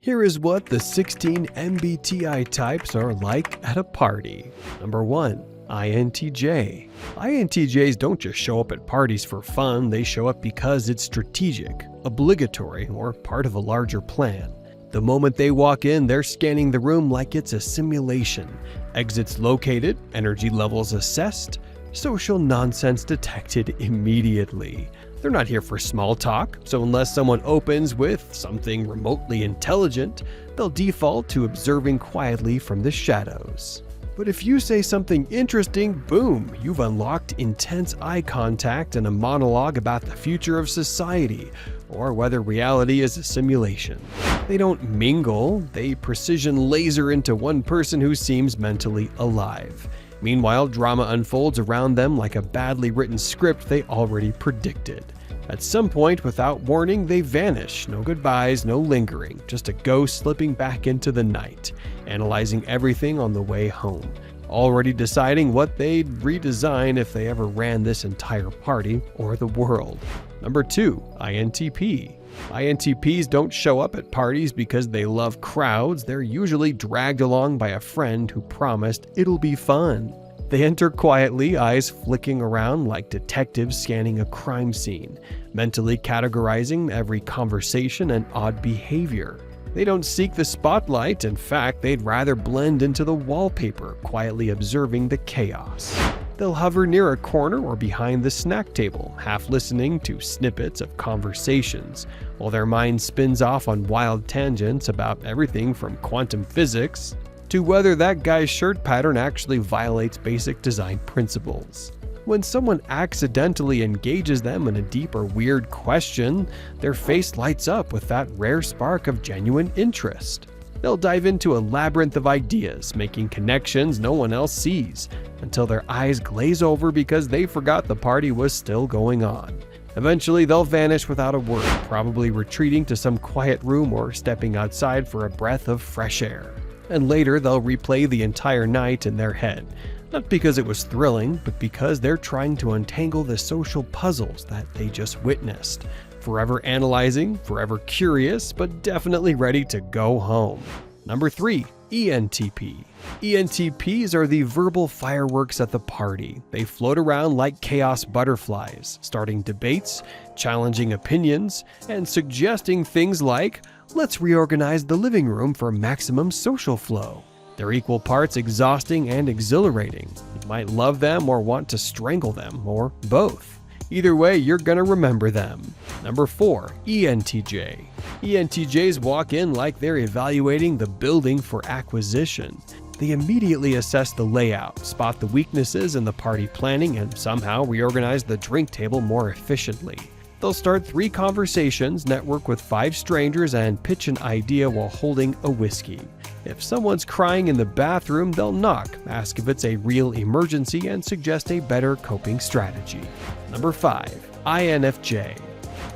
Here is what the 16 MBTI types are like at a party. Number 1. INTJ. INTJs don't just show up at parties for fun, they show up because it's strategic, obligatory, or part of a larger plan. The moment they walk in, they're scanning the room like it's a simulation. Exits located, energy levels assessed, social nonsense detected immediately. They're not here for small talk, so unless someone opens with something remotely intelligent, they'll default to observing quietly from the shadows. But if you say something interesting, boom, you've unlocked intense eye contact and a monologue about the future of society, or whether reality is a simulation. They don't mingle, they precision laser into one person who seems mentally alive. Meanwhile, drama unfolds around them like a badly written script they already predicted. At some point, without warning, they vanish. No goodbyes, no lingering, just a ghost slipping back into the night, analyzing everything on the way home, already deciding what they'd redesign if they ever ran this entire party or the world. Number 2. INTP. INTPs don't show up at parties because they love crowds. They're usually dragged along by a friend who promised it'll be fun. They enter quietly, eyes flicking around like detectives scanning a crime scene, mentally categorizing every conversation and odd behavior. They don't seek the spotlight. In fact, they'd rather blend into the wallpaper, quietly observing the chaos. They'll hover near a corner or behind the snack table, half listening to snippets of conversations, while their mind spins off on wild tangents about everything from quantum physics to whether that guy's shirt pattern actually violates basic design principles. When someone accidentally engages them in a deep or weird question, their face lights up with that rare spark of genuine interest. They'll dive into a labyrinth of ideas, making connections no one else sees, until their eyes glaze over because they forgot the party was still going on. Eventually, they'll vanish without a word, probably retreating to some quiet room or stepping outside for a breath of fresh air. And later, they'll replay the entire night in their head. Not because it was thrilling, but because they're trying to untangle the social puzzles that they just witnessed. Forever analyzing, forever curious, but definitely ready to go home. Number 3. ENTP. ENTPs are the verbal fireworks at the party. They float around like chaos butterflies, starting debates, challenging opinions, and suggesting things like, let's reorganize the living room for maximum social flow. They're equal parts exhausting and exhilarating. You might love them or want to strangle them, or both. Either way, you're gonna remember them. Number 4. ENTJ. ENTJs walk in like they're evaluating the building for acquisition. They immediately assess the layout, spot the weaknesses in the party planning, and somehow reorganize the drink table more efficiently. They'll start 3 conversations, network with 5 strangers, and pitch an idea while holding a whiskey. If someone's crying in the bathroom, they'll knock, ask if it's a real emergency, and suggest a better coping strategy. Number 5. INFJ.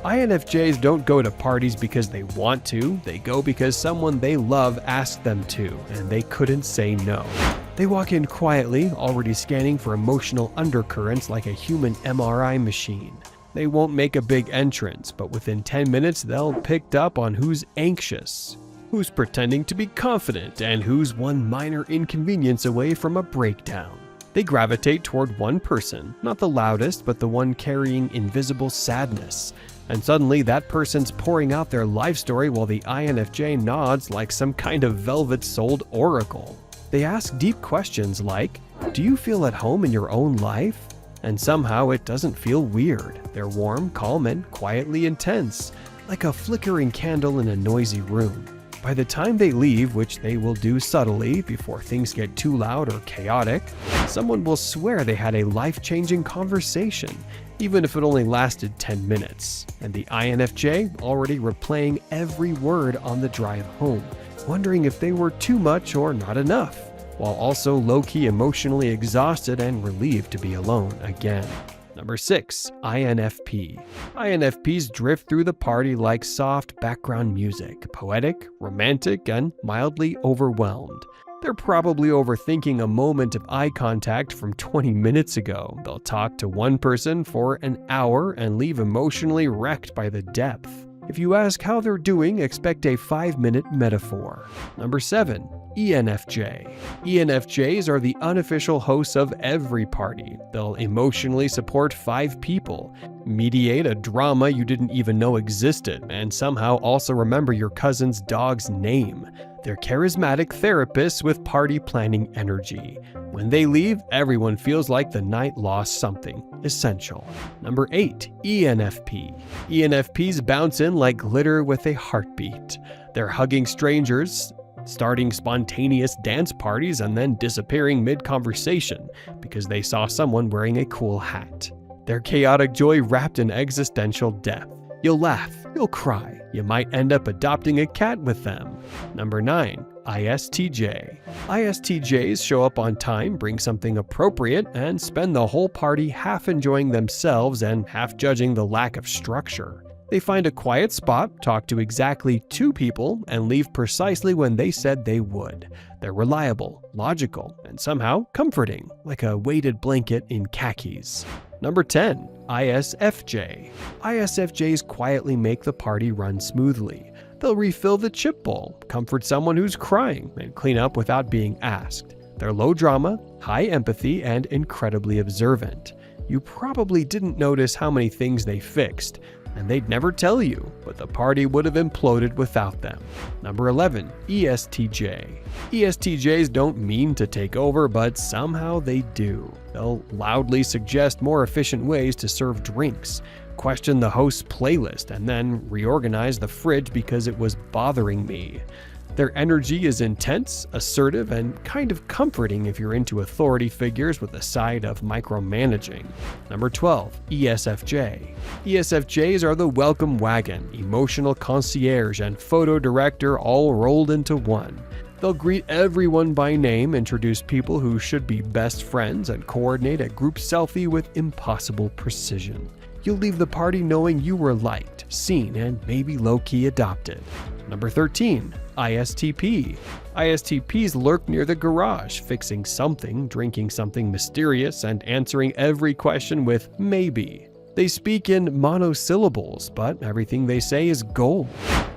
INFJs don't go to parties because they want to, they go because someone they love asked them to, and they couldn't say no. They walk in quietly, already scanning for emotional undercurrents like a human MRI machine. They won't make a big entrance, but within 10 minutes they'll pick up on who's anxious, who's pretending to be confident, and who's one minor inconvenience away from a breakdown. They gravitate toward one person, not the loudest, but the one carrying invisible sadness. And suddenly that person's pouring out their life story while the INFJ nods like some kind of velvet-souled oracle. They ask deep questions like, do you feel at home in your own life? And somehow it doesn't feel weird. They're warm, calm, and quietly intense, like a flickering candle in a noisy room. By the time they leave, which they will do subtly before things get too loud or chaotic, someone will swear they had a life-changing conversation, even if it only lasted 10 minutes. And the INFJ already replaying every word on the drive home, wondering if they were too much or not enough, while also low-key emotionally exhausted and relieved to be alone again. Number 6. INFP. INFPs drift through the party like soft background music, poetic, romantic, and mildly overwhelmed. They're probably overthinking a moment of eye contact from 20 minutes ago. They'll talk to one person for an hour and leave emotionally wrecked by the depth. If you ask how they're doing, expect a 5-minute metaphor. Number 7. ENFJ. ENFJs are the unofficial hosts of every party. They'll emotionally support 5 people, mediate a drama you didn't even know existed, and somehow also remember your cousin's dog's name. They're charismatic therapists with party planning energy. When they leave, everyone feels like the night lost something essential. Number 8. ENFP. ENFPs bounce in like glitter with a heartbeat. They're hugging strangers, starting spontaneous dance parties, and then disappearing mid-conversation because they saw someone wearing a cool hat. They're chaotic joy wrapped in existential depth. You'll laugh, you'll cry, you might end up adopting a cat with them. Number 9. ISTJ. ISTJs show up on time, bring something appropriate, and spend the whole party half enjoying themselves and half judging the lack of structure. They find a quiet spot, talk to exactly 2 people, and leave precisely when they said they would. They're reliable, logical, and somehow comforting, like a weighted blanket in khakis. Number 10. ISFJ. ISFJs quietly make the party run smoothly. They'll refill the chip bowl, comfort someone who's crying, and clean up without being asked. They're low drama, high empathy, and incredibly observant. You probably didn't notice how many things they fixed, and they'd never tell you, but the party would have imploded without them. Number 11. ESTJ. ESTJs don't mean to take over, but somehow they do. They'll loudly suggest more efficient ways to serve drinks, question the host's playlist, and then reorganize the fridge because it was bothering me. Their energy is intense, assertive, and kind of comforting if you're into authority figures with a side of micromanaging. Number 12. ESFJ. ESFJs are the welcome wagon, emotional concierge, and photo director all rolled into one. They'll greet everyone by name, introduce people who should be best friends, and coordinate a group selfie with impossible precision. You'll leave the party knowing you were liked, seen, and maybe low-key adopted. Number 13. ISTP. ISTPs lurk near the garage, fixing something, drinking something mysterious, and answering every question with maybe. They speak in monosyllables, but everything they say is gold.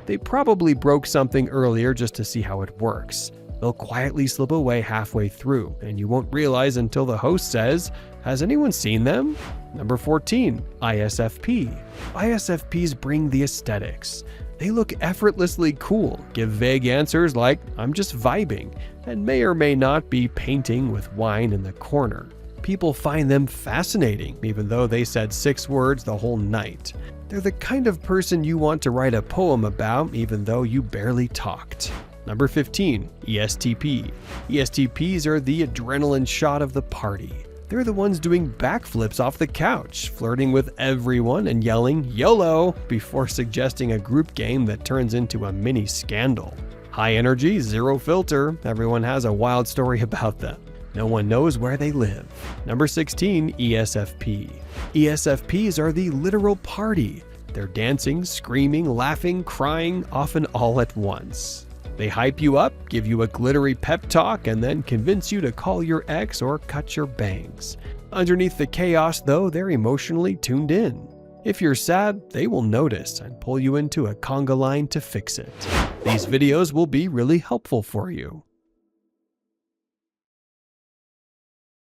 They probably broke something earlier just to see how it works. They'll quietly slip away halfway through, and you won't realize until the host says, "Has anyone seen them?" Number 14. ISFP. ISFPs bring the aesthetics. They look effortlessly cool, give vague answers like, "I'm just vibing," and may or may not be painting with wine in the corner. People find them fascinating, even though they said 6 words the whole night. They're the kind of person you want to write a poem about, even though you barely talked. Number 15. ESTP. ESTPs are the adrenaline shot of the party. They're the ones doing backflips off the couch, flirting with everyone and yelling YOLO before suggesting a group game that turns into a mini scandal. High energy, zero filter, everyone has a wild story about them. No one knows where they live. Number 16. ESFP. ESFPs are the literal party. They're dancing, screaming, laughing, crying, often all at once. They hype you up, give you a glittery pep talk, and then convince you to call your ex or cut your bangs. Underneath the chaos, though, they're emotionally tuned in. If you're sad, they will notice and pull you into a conga line to fix it. These videos will be really helpful for you.